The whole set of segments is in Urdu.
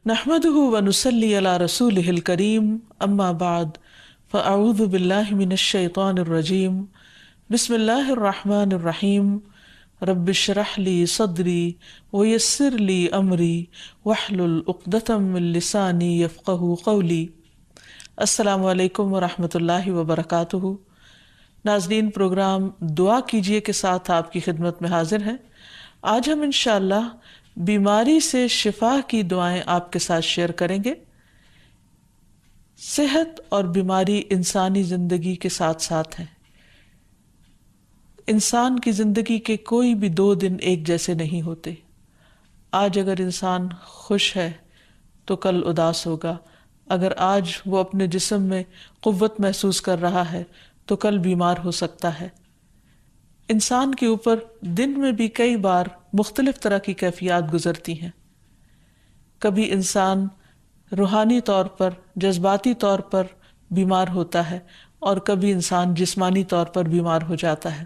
نحمده ونصلي على رسوله الكريم اما بعد فاعوذ بالله من الشيطان الرجيم بسم الله الرحمن الرحيم رب اشرح لي صدري ويسر لي امري واحلل عقدة من لساني يفقهوا قولي۔ السلام علیکم ورحمۃ اللہ وبرکاتہ۔ ناظرین، پروگرام دعا کیجئے کے ساتھ آپ کی خدمت میں حاضر ہیں۔ آج ہم انشاءاللہ بیماری سے شفا کی دعائیں آپ کے ساتھ شیئر کریں گے۔ صحت اور بیماری انسانی زندگی کے ساتھ ساتھ ہیں۔ انسان کی زندگی کے کوئی بھی 2 دن ایک جیسے نہیں ہوتے۔ آج اگر انسان خوش ہے تو کل اداس ہوگا، اگر آج وہ اپنے جسم میں قوت محسوس کر رہا ہے تو کل بیمار ہو سکتا ہے۔ انسان کے اوپر دن میں بھی کئی بار مختلف طرح کی کیفیات گزرتی ہیں۔ کبھی انسان روحانی طور پر، جذباتی طور پر بیمار ہوتا ہے اور کبھی انسان جسمانی طور پر بیمار ہو جاتا ہے۔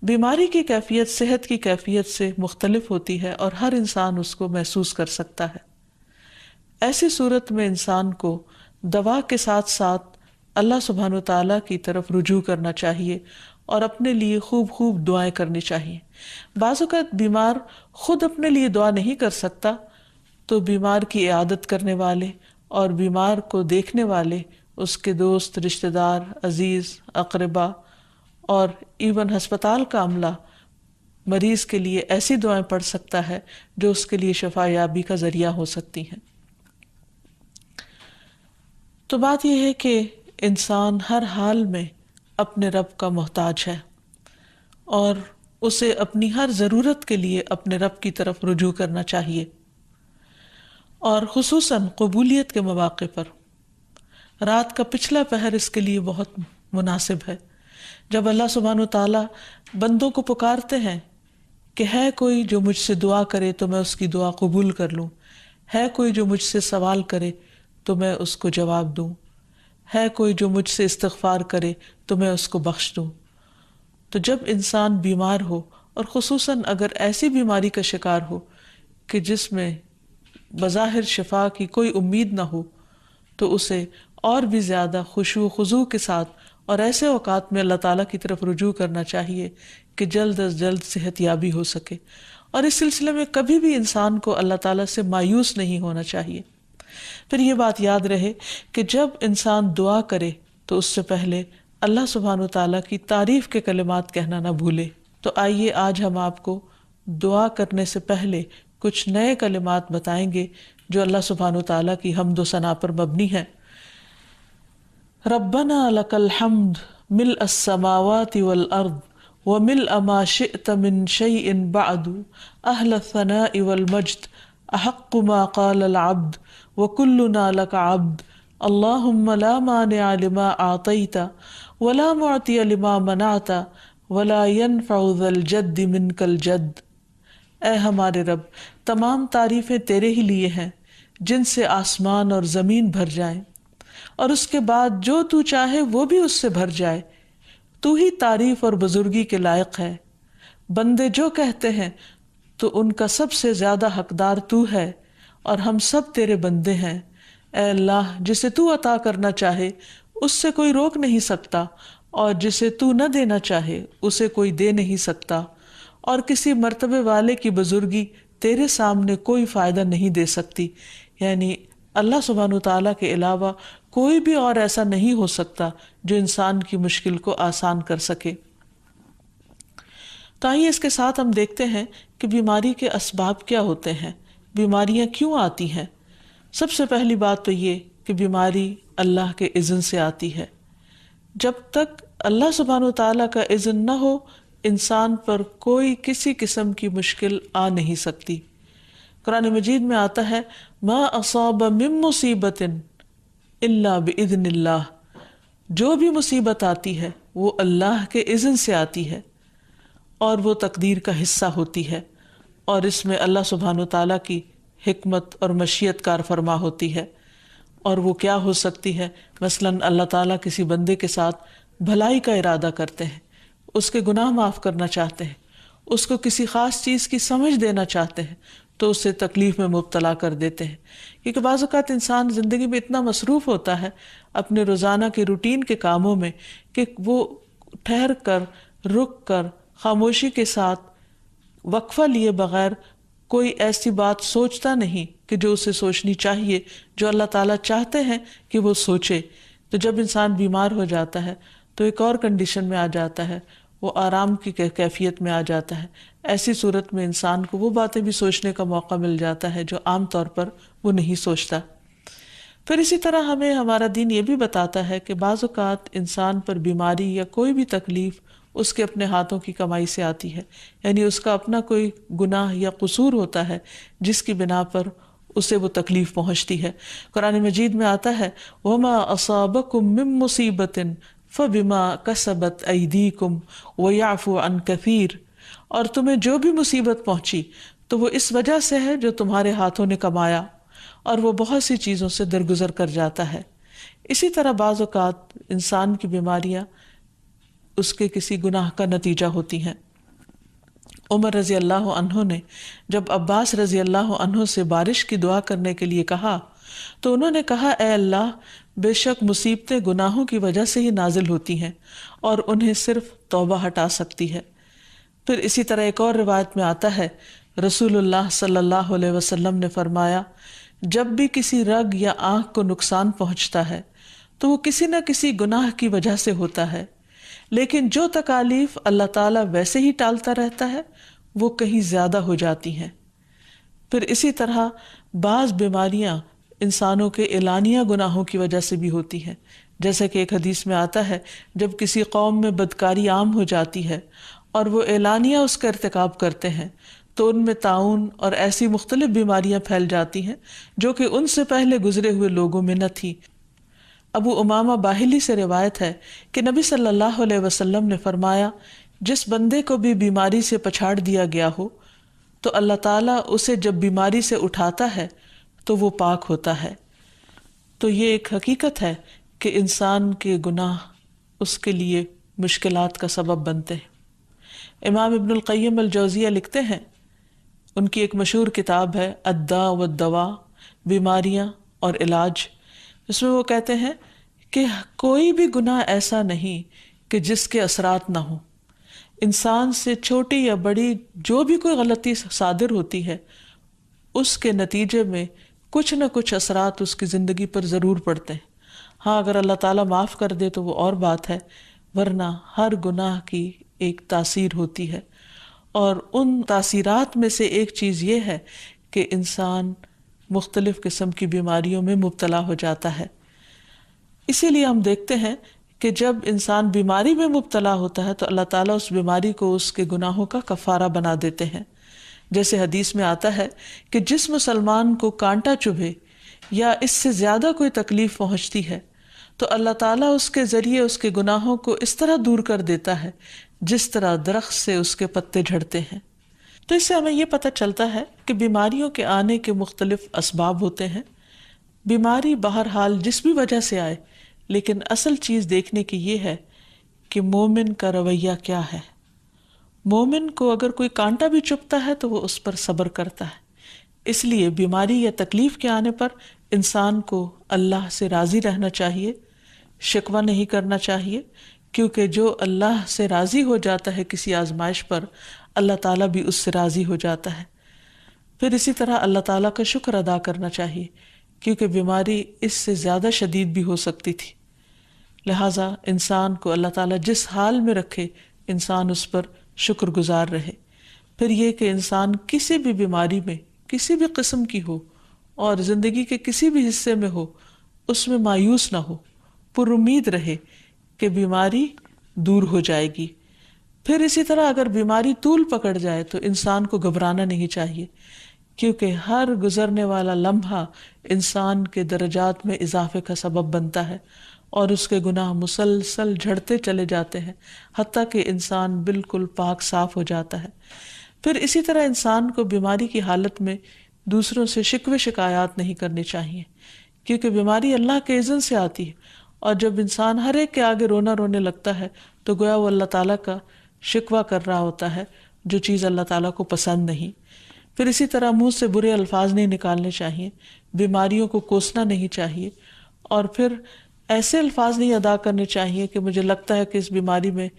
بیماری کی کیفیت صحت کی کیفیت سے مختلف ہوتی ہے اور ہر انسان اس کو محسوس کر سکتا ہے۔ ایسی صورت میں انسان کو دوا کے ساتھ ساتھ اللہ سبحانہ و تعالیٰ کی طرف رجوع کرنا چاہیے اور اپنے لیے خوب خوب دعائیں کرنی چاہیے۔ بعض اوقات بیمار خود اپنے لیے دعا نہیں کر سکتا تو بیمار کی عیادت کرنے والے اور بیمار کو دیکھنے والے، اس کے دوست، رشتہ دار، عزیز، اقربا اور ایون ہسپتال کا عملہ مریض کے لیے ایسی دعائیں پڑھ سکتا ہے جو اس کے لیے شفا یابی کا ذریعہ ہو سکتی ہیں۔ تو بات یہ ہے کہ انسان ہر حال میں اپنے رب کا محتاج ہے اور اسے اپنی ہر ضرورت کے لیے اپنے رب کی طرف رجوع کرنا چاہیے، اور خصوصاً قبولیت کے مواقع پر۔ رات کا پچھلا پہر اس کے لیے بہت مناسب ہے، جب اللہ سبحانہ وتعالیٰ بندوں کو پکارتے ہیں کہ ہے کوئی جو مجھ سے دعا کرے تو میں اس کی دعا قبول کر لوں، ہے کوئی جو مجھ سے سوال کرے تو میں اس کو جواب دوں، ہے کوئی جو مجھ سے استغفار کرے تو میں اس کو بخش دوں۔ تو جب انسان بیمار ہو، اور خصوصاً اگر ایسی بیماری کا شکار ہو کہ جس میں بظاہر شفا کی کوئی امید نہ ہو، تو اسے اور بھی زیادہ خشوع و خضوع کے ساتھ اور ایسے اوقات میں اللہ تعالیٰ کی طرف رجوع کرنا چاہیے کہ جلد از جلد صحت یابی ہو سکے۔ اور اس سلسلے میں کبھی بھی انسان کو اللہ تعالیٰ سے مایوس نہیں ہونا چاہیے۔ پھر یہ بات یاد رہے کہ جب انسان دعا کرے تو اس سے پہلے اللہ سبحانہ و تعالیٰ کی تعریف کے کلمات کہنا نہ بھولے۔ تو آئیے آج ہم آپ کو دعا کرنے سے پہلے کچھ نئے کلمات بتائیں گے جو اللہ سبحانہ و تعالیٰ کی حمد و ثنا پر مبنی ہیں۔ ربنا لک الحمد ملء السماوات والارض وملء ما شئت من شیء بعد اہل الثناء والمجد احق ما قال العبد وكلنا لك عبد اللهم لا مانع لما اعطيت ولا معطي لما منعت ولا ينفع ذا الجد منك الجد۔ اے ہمارے رب، تمام تعریفیں تیرے ہی لیے ہیں جن سے آسمان اور زمین بھر جائیں، اور اس کے بعد جو تو چاہے وہ بھی اس سے بھر جائے۔ تو ہی تعریف اور بزرگی کے لائق ہے۔ بندے جو کہتے ہیں تو ان کا سب سے زیادہ حقدار تو ہے، اور ہم سب تیرے بندے ہیں۔ اے اللہ، جسے تو عطا کرنا چاہے اس سے کوئی روک نہیں سکتا، اور جسے تو نہ دینا چاہے اسے کوئی دے نہیں سکتا، اور کسی مرتبے والے کی بزرگی تیرے سامنے کوئی فائدہ نہیں دے سکتی۔ یعنی اللہ سبحانہ وتعالیٰ کے علاوہ کوئی بھی اور ایسا نہیں ہو سکتا جو انسان کی مشکل کو آسان کر سکے۔ تو آئیے اس کے ساتھ ہم دیکھتے ہیں کہ بیماری کے اسباب کیا ہوتے ہیں، بیماریاں کیوں آتی ہیں۔ سب سے پہلی بات تو یہ کہ بیماری اللہ کے اذن سے آتی ہے۔ جب تک اللہ سبحانہ وتعالیٰ کا اذن نہ ہو، انسان پر کوئی کسی قسم کی مشکل آ نہیں سکتی۔ قرآن مجید میں آتا ہے ما اصاب من مصیبت الا باذن اللہ، جو بھی مصیبت آتی ہے وہ اللہ کے اذن سے آتی ہے اور وہ تقدیر کا حصہ ہوتی ہے، اور اس میں اللہ سبحانہ وتعالیٰ کی حکمت اور مشیت کار فرما ہوتی ہے۔ اور وہ کیا ہو سکتی ہے؟ مثلاً اللہ تعالیٰ کسی بندے کے ساتھ بھلائی کا ارادہ کرتے ہیں، اس کے گناہ معاف کرنا چاہتے ہیں، اس کو کسی خاص چیز کی سمجھ دینا چاہتے ہیں، تو اسے تکلیف میں مبتلا کر دیتے ہیں. کیونکہ بعض اوقات انسان زندگی میں اتنا مصروف ہوتا ہے اپنے روزانہ کے روٹین کے کاموں میں کہ وہ ٹھہر کر، رک کر، خاموشی کے ساتھ وقفہ لیے بغیر کوئی ایسی بات سوچتا نہیں کہ جو اسے سوچنی چاہیے، جو اللہ تعالیٰ چاہتے ہیں کہ وہ سوچے. تو جب انسان بیمار ہو جاتا ہے تو ایک اور کنڈیشن میں آ جاتا ہے، وہ آرام کی کیفیت میں آ جاتا ہے. ایسی صورت میں انسان کو وہ باتیں بھی سوچنے کا موقع مل جاتا ہے جو عام طور پر وہ نہیں سوچتا. پھر اسی طرح ہمیں ہمارا دین یہ بھی بتاتا ہے کہ بعض اوقات انسان پر بیماری یا کوئی بھی تکلیف اس کے اپنے ہاتھوں کی کمائی سے آتی ہے، یعنی اس کا اپنا کوئی گناہ یا قصور ہوتا ہے جس کی بنا پر اسے وہ تکلیف پہنچتی ہے. قرآن مجید میں آتا ہے وَمَا أَصَابَكُم مِّن مُّصِيبَةٍ فَبِمَا كَسَبَتْ أَيْدِيكُمْ وَيَعْفُو عَن كَثِيرٍ، اور تمہیں جو بھی مصیبت پہنچی تو وہ اس وجہ سے ہے جو تمہارے ہاتھوں نے کمایا، اور وہ بہت سی چیزوں سے درگزر کر جاتا ہے. اسی طرح بعض اوقات انسان کی بیماریاں اس کے کسی گناہ کا نتیجہ ہوتی ہیں. عمر رضی اللہ عنہ نے جب عباس رضی اللہ عنہ سے بارش کی دعا کرنے کے لیے کہا تو انہوں نے کہا اے اللہ، بے شک مصیبتیں گناہوں کی وجہ سے ہی نازل ہوتی ہیں اور انہیں صرف توبہ ہٹا سکتی ہے. پھر اسی طرح ایک اور روایت میں آتا ہے رسول اللہ صلی اللہ علیہ وسلم نے فرمایا جب بھی کسی رگ یا آنکھ کو نقصان پہنچتا ہے تو وہ کسی نہ کسی گناہ کی وجہ سے ہوتا ہے، لیکن جو تکالیف اللہ تعالیٰ ویسے ہی ٹالتا رہتا ہے وہ کہیں زیادہ ہو جاتی ہیں. پھر اسی طرح بعض بیماریاں انسانوں کے اعلانیہ گناہوں کی وجہ سے بھی ہوتی ہیں، جیسا کہ ایک حدیث میں آتا ہے جب کسی قوم میں بدکاری عام ہو جاتی ہے اور وہ اعلانیہ اس کا ارتکاب کرتے ہیں تو ان میں طاعون اور ایسی مختلف بیماریاں پھیل جاتی ہیں جو کہ ان سے پہلے گزرے ہوئے لوگوں میں نہ تھی. ابو امامہ باہلی سے روایت ہے کہ نبی صلی اللہ علیہ وسلم نے فرمایا جس بندے کو بھی بیماری سے پچھاڑ دیا گیا ہو تو اللہ تعالیٰ اسے جب بیماری سے اٹھاتا ہے تو وہ پاک ہوتا ہے. تو یہ ایک حقیقت ہے کہ انسان کے گناہ اس کے لیے مشکلات کا سبب بنتے ہیں. امام ابن القیم الجوزیہ لکھتے ہیں، ان کی ایک مشہور کتاب ہے الداء والدواء، بیماریاں اور علاج. اس میں وہ کہتے ہیں کہ کوئی بھی گناہ ایسا نہیں کہ جس کے اثرات نہ ہوں. انسان سے چھوٹی یا بڑی جو بھی کوئی غلطی صادر ہوتی ہے اس کے نتیجے میں کچھ نہ کچھ اثرات اس کی زندگی پر ضرور پڑتے ہیں. ہاں اگر اللہ تعالیٰ معاف کر دے تو وہ اور بات ہے، ورنہ ہر گناہ کی ایک تاثیر ہوتی ہے، اور ان تاثیرات میں سے ایک چیز یہ ہے کہ انسان مختلف قسم کی بیماریوں میں مبتلا ہو جاتا ہے. اسی لیے ہم دیکھتے ہیں کہ جب انسان بیماری میں مبتلا ہوتا ہے تو اللہ تعالیٰ اس بیماری کو اس کے گناہوں کا کفارہ بنا دیتے ہیں. جیسے حدیث میں آتا ہے کہ جس مسلمان کو کانٹا چبھے یا اس سے زیادہ کوئی تکلیف پہنچتی ہے تو اللہ تعالیٰ اس کے ذریعے اس کے گناہوں کو اس طرح دور کر دیتا ہے جس طرح درخت سے اس کے پتے جھڑتے ہیں. تو اس سے ہمیں یہ پتہ چلتا ہے کہ بیماریوں کے آنے کے مختلف اسباب ہوتے ہیں. بیماری بہرحال جس بھی وجہ سے آئے، لیکن اصل چیز دیکھنے کی یہ ہے کہ مومن کا رویہ کیا ہے. مومن کو اگر کوئی کانٹا بھی چبھتا ہے تو وہ اس پر صبر کرتا ہے. اس لیے بیماری یا تکلیف کے آنے پر انسان کو اللہ سے راضی رہنا چاہیے، شکوہ نہیں کرنا چاہیے، کیونکہ جو اللہ سے راضی ہو جاتا ہے کسی آزمائش پر، اللہ تعالیٰ بھی اس سے راضی ہو جاتا ہے. پھر اسی طرح اللہ تعالیٰ کا شکر ادا کرنا چاہیے، کیونکہ بیماری اس سے زیادہ شدید بھی ہو سکتی تھی. لہٰذا انسان کو اللہ تعالیٰ جس حال میں رکھے انسان اس پر شکر گزار رہے. پھر یہ کہ انسان کسی بھی بیماری میں کسی بھی قسم کی ہو اور زندگی کے کسی بھی حصے میں ہو اس میں مایوس نہ ہو، پر امید رہے کہ بیماری دور ہو جائے گی. پھر اسی طرح اگر بیماری طول پکڑ جائے تو انسان کو گھبرانا نہیں چاہیے، کیونکہ ہر گزرنے والا لمحہ انسان کے درجات میں اضافے کا سبب بنتا ہے اور اس کے گناہ مسلسل جھڑتے چلے جاتے ہیں حتیٰ کہ انسان بالکل پاک صاف ہو جاتا ہے. پھر اسی طرح انسان کو بیماری کی حالت میں دوسروں سے شکوے شکایات نہیں کرنے چاہیے، کیونکہ بیماری اللہ کے اذن سے آتی ہے، اور جب انسان ہر ایک کے آگے رونے لگتا ہے تو گویا وہ اللہ تعالیٰ کا شکوہ کر رہا ہوتا ہے، جو چیز اللہ تعالیٰ کو پسند نہیں. پھر اسی طرح منہ سے برے الفاظ نہیں نکالنے چاہیے، بیماریوں کو کوسنا نہیں چاہیے، اور پھر ایسے الفاظ نہیں ادا کرنے چاہیے کہ مجھے لگتا ہے کہ اس بیماری میں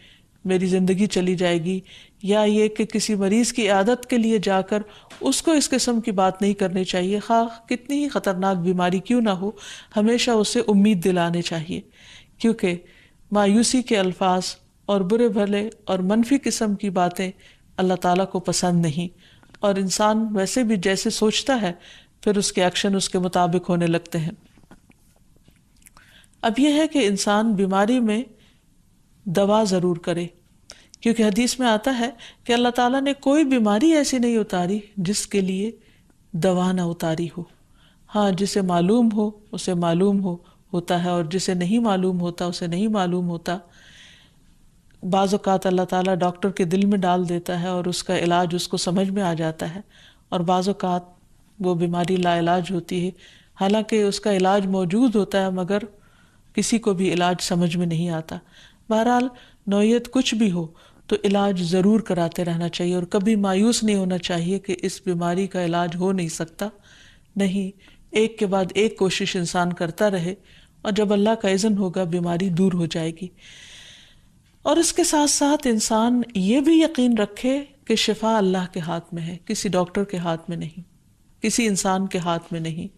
میری زندگی چلی جائے گی، یا یہ کہ کسی مریض کی عیادت کے لیے جا کر اس کو اس قسم کی بات نہیں کرنی چاہیے، خواہ کتنی ہی خطرناک بیماری کیوں نہ ہو، ہمیشہ اسے امید دلانے چاہیے، کیونکہ مایوسی کے الفاظ اور برے بھلے اور منفی قسم کی باتیں اللہ تعالیٰ کو پسند نہیں، اور انسان ویسے بھی جیسے سوچتا ہے پھر اس کے ایکشن اس کے مطابق ہونے لگتے ہیں۔ اب یہ ہے کہ انسان بیماری میں دوا ضرور کرے، کیونکہ حدیث میں آتا ہے کہ اللہ تعالیٰ نے کوئی بیماری ایسی نہیں اتاری جس کے لیے دوا نہ اتاری ہو۔ ہاں، جسے معلوم ہو اسے معلوم ہوتا ہے، اور جسے نہیں معلوم ہوتا اسے نہیں معلوم ہوتا۔ بعض اوقات اللہ تعالیٰ ڈاکٹر کے دل میں ڈال دیتا ہے اور اس کا علاج اس کو سمجھ میں آ جاتا ہے، اور بعض اوقات وہ بیماری لا علاج ہوتی ہے، حالانکہ اس کا علاج موجود ہوتا ہے مگر کسی کو بھی علاج سمجھ میں نہیں آتا۔ بہرحال نوعیت کچھ بھی ہو تو علاج ضرور کراتے رہنا چاہیے، اور کبھی مایوس نہیں ہونا چاہیے کہ اس بیماری کا علاج ہو نہیں سکتا، نہیں، ایک کے بعد ایک کوشش انسان کرتا رہے، اور جب اللہ کا اذن ہوگا بیماری دور ہو جائے گی۔ اور اس کے ساتھ ساتھ انسان یہ بھی یقین رکھے کہ شفا اللہ کے ہاتھ میں ہے، کسی ڈاکٹر کے ہاتھ میں نہیں، کسی انسان کے ہاتھ میں نہیں،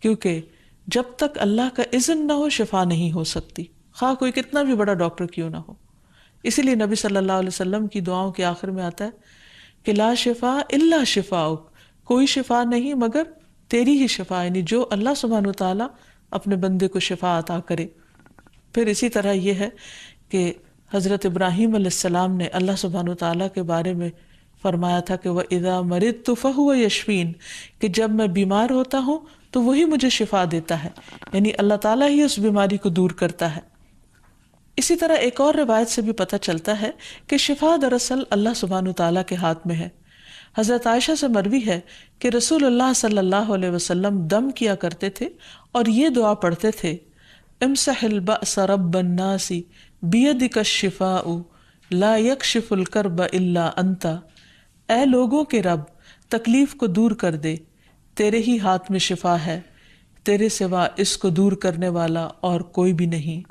کیونکہ جب تک اللہ کا اذن نہ ہو شفا نہیں ہو سکتی، خواہ کوئی کتنا بھی بڑا ڈاکٹر کیوں نہ ہو۔ اسی لیے نبی صلی اللہ علیہ وسلم کی دعاؤں کے آخر میں آتا ہے کہ لا شفا الا شفاؤک، کوئی شفا نہیں مگر تیری ہی شفا، یعنی جو اللہ سبحانہ وتعالیٰ اپنے بندے کو شفا عطا کرے۔ پھر اسی طرح یہ ہے کہ حضرت ابراہیم علیہ السلام نے اللہ سبحانہ وتعالیٰ کے بارے میں فرمایا تھا کہ وَإِذَا مَرِضْتُ فَهُوَ يَشْفِينِ، کہ جب میں بیمار ہوتا ہوں تو وہی مجھے شفا دیتا ہے، یعنی اللہ تعالیٰ ہی اس بیماری کو دور کرتا ہے۔ اسی طرح ایک اور روایت سے بھی پتہ چلتا ہے کہ شفا دراصل اللہ سبحانہ وتعالیٰ کے ہاتھ میں ہے۔ حضرت عائشہ سے مروی ہے کہ رسول اللہ صلی اللہ علیہ وسلم دم کیا کرتے تھے اور یہ دعا پڑھتے تھے، امسح البأس رب الناس بیدک الشفاء لا یکشف الکرب الا انت، اے لوگوں کے رب تکلیف کو دور کر دے، تیرے ہی ہاتھ میں شفا ہے، تیرے سوا اس کو دور کرنے والا اور کوئی بھی نہیں۔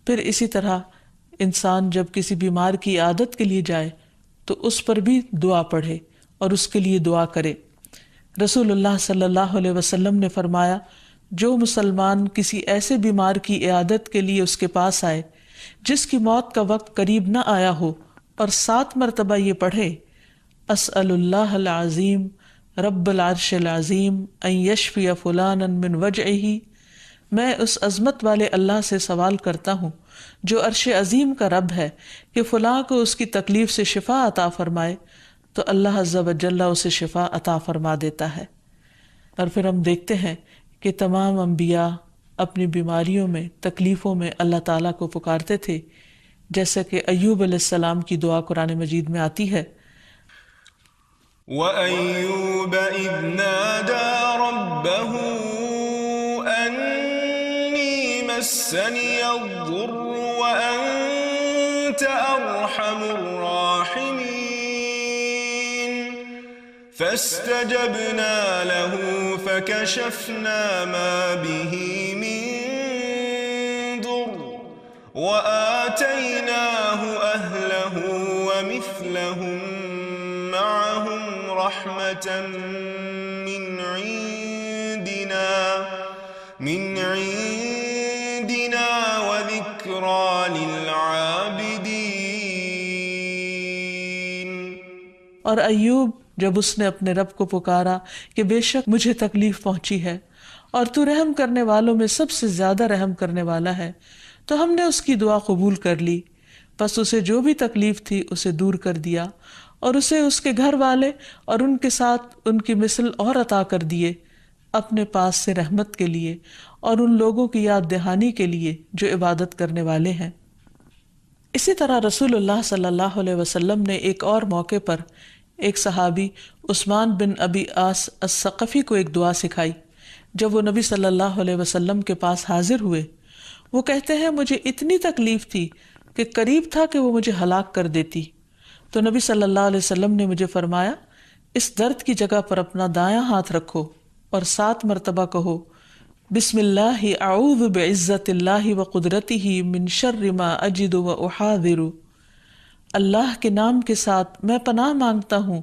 پھر اسی طرح انسان جب کسی بیمار کی عادت کے لیے جائے تو اس پر بھی دعا پڑھے اور اس کے لیے دعا کرے۔ رسول اللہ صلی اللہ علیہ وسلم نے فرمایا، جو مسلمان کسی ایسے بیمار کی عیادت کے لیے اس کے پاس آئے جس کی موت کا وقت قریب نہ آیا ہو اور 7 مرتبہ یہ پڑھے، اسأل اللہ العظیم رب العرش العظیم ان یشفی فلانا من وجعہ، میں اس عظمت والے اللہ سے سوال کرتا ہوں جو عرش عظیم کا رب ہے کہ فلاں کو اس کی تکلیف سے شفا عطا فرمائے، تو اللہ عز و جل اسے شفا عطا فرما دیتا ہے۔ اور پھر ہم دیکھتے ہیں کہ تمام انبیاء اپنی بیماریوں میں، تکلیفوں میں اللہ تعالیٰ کو پکارتے تھے، جیسا کہ ایوب علیہ السلام کی دعا قرآن مجید میں آتی ہے، وَأَيُّوبَ إِذْ نَادَى رَبَّهُ أَنِّي مَسَّنِيَ الضُّرُّ وَأَنْتَ أَرْحَمُ الرَّاحِمِينَ فَاسْتَجَبْنَا لَهُ فَكَشَفْنَا مَا بِهِ مِنْ ضُرٍّ وَآتَيْنَاهُ أَهْلَهُ وَمِثْلَهُمْ معهم رحمة من عندنا وذكرى للعابدين۔ اور ایوب جب اس نے اپنے رب کو پکارا کہ بے شک مجھے تکلیف پہنچی ہے اور تو رحم کرنے والوں میں سب سے زیادہ رحم کرنے والا ہے، تو ہم نے اس کی دعا قبول کر لی، پس اسے جو بھی تکلیف تھی اسے دور کر دیا، اور اسے اس کے گھر والے اور ان کے ساتھ ان کی مثل اور عطا کر دیے، اپنے پاس سے رحمت کے لیے اور ان لوگوں کی یاد دہانی کے لیے جو عبادت کرنے والے ہیں۔ اسی طرح رسول اللہ صلی اللہ علیہ وسلم نے ایک اور موقع پر ایک صحابی عثمان بن ابی عاص الثقفی کو ایک دعا سکھائی۔ جب وہ نبی صلی اللہ علیہ وسلم کے پاس حاضر ہوئے، وہ کہتے ہیں مجھے اتنی تکلیف تھی کہ قریب تھا کہ وہ مجھے ہلاک کر دیتی، تو نبی صلی اللہ علیہ وسلم نے مجھے فرمایا اس درد کی جگہ پر اپنا دایاں ہاتھ رکھو اور 7 مرتبہ کہو بسم اللہ اعوذ بعزت اللہ وقدرتہ من شر ما اجد واحاذر، اللہ کے نام کے ساتھ میں پناہ مانگتا ہوں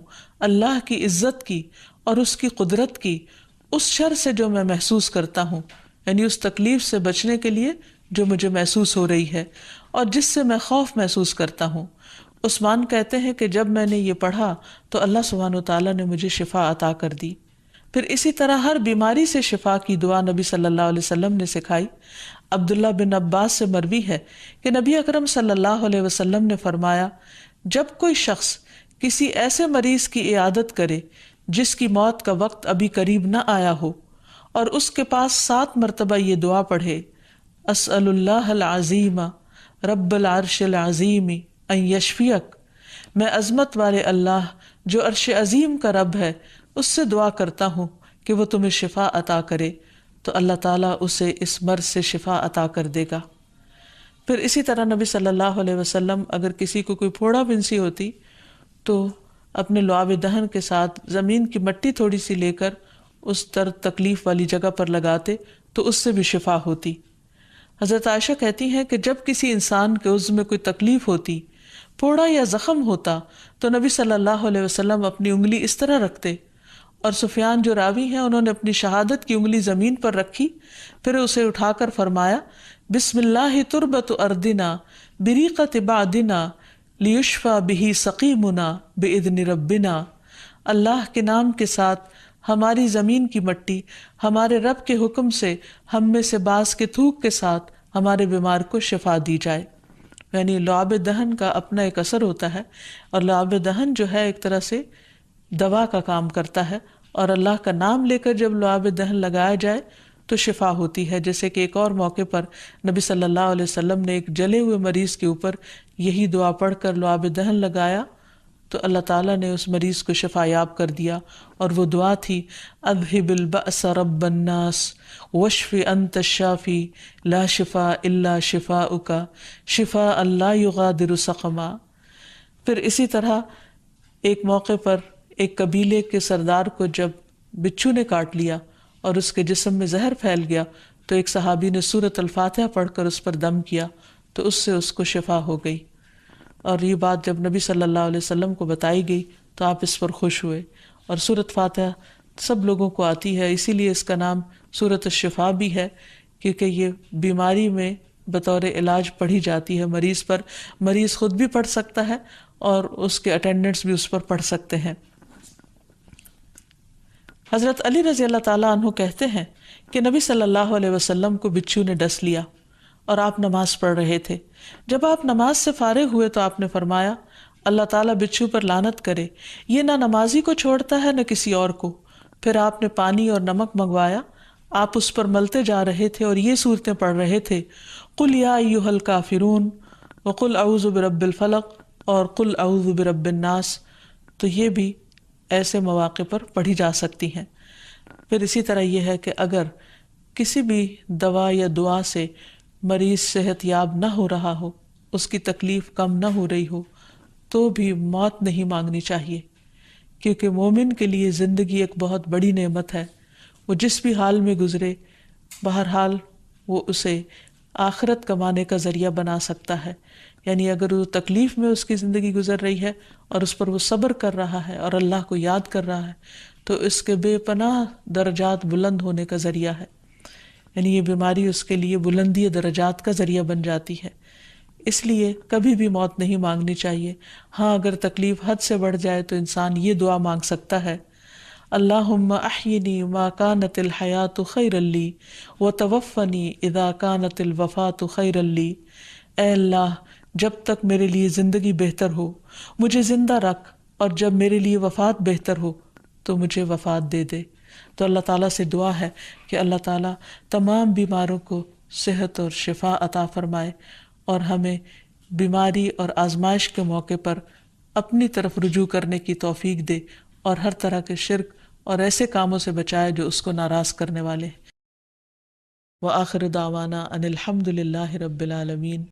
اللہ کی عزت کی اور اس کی قدرت کی اس شر سے جو میں محسوس کرتا ہوں، یعنی اس تکلیف سے بچنے کے لیے جو مجھے محسوس ہو رہی ہے اور جس سے میں خوف محسوس کرتا ہوں۔ عثمان کہتے ہیں کہ جب میں نے یہ پڑھا تو اللہ سبحانہ وتعالیٰ نے مجھے شفا عطا کر دی۔ پھر اسی طرح ہر بیماری سے شفا کی دعا نبی صلی اللہ علیہ وسلم نے سکھائی۔ عبداللہ بن عباس سے مروی ہے کہ نبی اکرم صلی اللہ علیہ وسلم نے فرمایا، جب کوئی شخص کسی ایسے مریض کی عیادت کرے جس کی موت کا وقت ابھی قریب نہ آیا ہو اور اس کے پاس 7 مرتبہ یہ دعا پڑھے، اسأل اللہ العظیم رب العرش العظیم ان یشفیک، میں عظمت والے اللہ جو عرش عظیم کا رب ہے اس سے دعا کرتا ہوں کہ وہ تمہیں شفا عطا کرے، تو اللہ تعالیٰ اسے اس مرض سے شفا عطا کر دے گا۔ پھر اسی طرح نبی صلی اللہ علیہ وسلم اگر کسی کو کوئی پھوڑا بنسی ہوتی تو اپنے لعاب دہن کے ساتھ زمین کی مٹی تھوڑی سی لے کر اس درد تکلیف والی جگہ پر لگاتے تو اس سے بھی شفا ہوتی۔ حضرت عائشہ کہتی ہیں کہ جب کسی انسان کے عضو میں کوئی تکلیف ہوتی، پھوڑا یا زخم ہوتا، تو نبی صلی اللہ علیہ وسلم اپنی انگلی اس طرح رکھتے، اور سفیان جو راوی ہیں انہوں نے اپنی شہادت کی انگلی زمین پر رکھی، پھر اسے اٹھا کر فرمایا بسم اللہ تربت اردنا بریقت بعدنا لیشفى به سقیمنا باذن ربنا، اللہ کے نام کے ساتھ ہماری زمین کی مٹی ہمارے رب کے حکم سے ہم میں سے بعض کے تھوک کے ساتھ ہمارے بیمار کو شفا دی جائے۔ یعنی لعاب دہن کا اپنا ایک اثر ہوتا ہے، اور لعاب دہن جو ہے ایک طرح سے دوا کا کام کرتا ہے، اور اللہ کا نام لے کر جب لعاب دہن لگایا جائے تو شفا ہوتی ہے۔ جیسے کہ ایک اور موقع پر نبی صلی اللہ علیہ وسلم نے ایک جلے ہوئے مریض کے اوپر یہی دعا پڑھ کر لعاب دہن لگایا تو اللہ تعالیٰ نے اس مریض کو شفا یاب کر دیا، اور وہ دعا تھی اذہب البأس رب الناس واشف انت الشافی لا شفاء الا شفاؤک شفاء لا یغادر سقما۔ پھر اسی طرح ایک موقع پر ایک قبیلے کے سردار کو جب بچھو نے کاٹ لیا اور اس کے جسم میں زہر پھیل گیا تو ایک صحابی نے سورۃ الفاتحہ پڑھ کر اس پر دم کیا تو اس سے اس کو شفا ہو گئی، اور یہ بات جب نبی صلی اللہ علیہ وسلم کو بتائی گئی تو آپ اس پر خوش ہوئے۔ اور سورۃ فاتحہ سب لوگوں کو آتی ہے، اسی لیے اس کا نام سورۃ الشفا بھی ہے، کیونکہ یہ بیماری میں بطور علاج پڑھی جاتی ہے مریض پر، مریض خود بھی پڑھ سکتا ہے اور اس کے اٹینڈنٹس بھی اس پر پڑھ سکتے ہیں۔ حضرت علی رضی اللہ تعالیٰ عنہ کہتے ہیں کہ نبی صلی اللہ علیہ وسلم کو بچھو نے ڈس لیا اور آپ نماز پڑھ رہے تھے۔ جب آپ نماز سے فارغ ہوئے تو آپ نے فرمایا اللہ تعالیٰ بچھو پر لعنت کرے، یہ نہ نمازی کو چھوڑتا ہے نہ کسی اور کو۔ پھر آپ نے پانی اور نمک منگوایا، آپ اس پر ملتے جا رہے تھے اور یہ صورتیں پڑھ رہے تھے قل یا ایھا الکافرون وقل اعوذ برب الفلق اور قل اعوذ برب الناس، تو یہ بھی ایسے مواقع پر پڑھی جا سکتی ہیں۔ پھر اسی طرح یہ ہے کہ اگر کسی بھی دوا یا دعا سے مریض صحت یاب نہ ہو رہا ہو، اس کی تکلیف کم نہ ہو رہی ہو، تو بھی موت نہیں مانگنی چاہیے، کیونکہ مومن کے لیے زندگی ایک بہت بڑی نعمت ہے۔ وہ جس بھی حال میں گزرے، بہرحال وہ اسے آخرت کمانے کا ذریعہ بنا سکتا ہے۔ یعنی اگر وہ تکلیف میں اس کی زندگی گزر رہی ہے اور اس پر وہ صبر کر رہا ہے اور اللہ کو یاد کر رہا ہے تو اس کے بے پناہ درجات بلند ہونے کا ذریعہ ہے۔ یعنی یہ بیماری اس کے لیے بلندی درجات کا ذریعہ بن جاتی ہے، اس لیے کبھی بھی موت نہیں مانگنی چاہیے۔ ہاں اگر تکلیف حد سے بڑھ جائے تو انسان یہ دعا مانگ سکتا ہے اللہم احینی ما کانت الحیات خیرا لی وتوفنی اذا کانت الوفات خیرا لی، اے اللہ جب تک میرے لیے زندگی بہتر ہو مجھے زندہ رکھ، اور جب میرے لیے وفات بہتر ہو تو مجھے وفات دے دے۔ تو اللہ تعالیٰ سے دعا ہے کہ اللہ تعالیٰ تمام بیماروں کو صحت اور شفا عطا فرمائے، اور ہمیں بیماری اور آزمائش کے موقع پر اپنی طرف رجوع کرنے کی توفیق دے، اور ہر طرح کے شرک اور ایسے کاموں سے بچائے جو اس کو ناراض کرنے والے ہیں۔ وآخر دعوانا ان الحمد للہ رب العالمین۔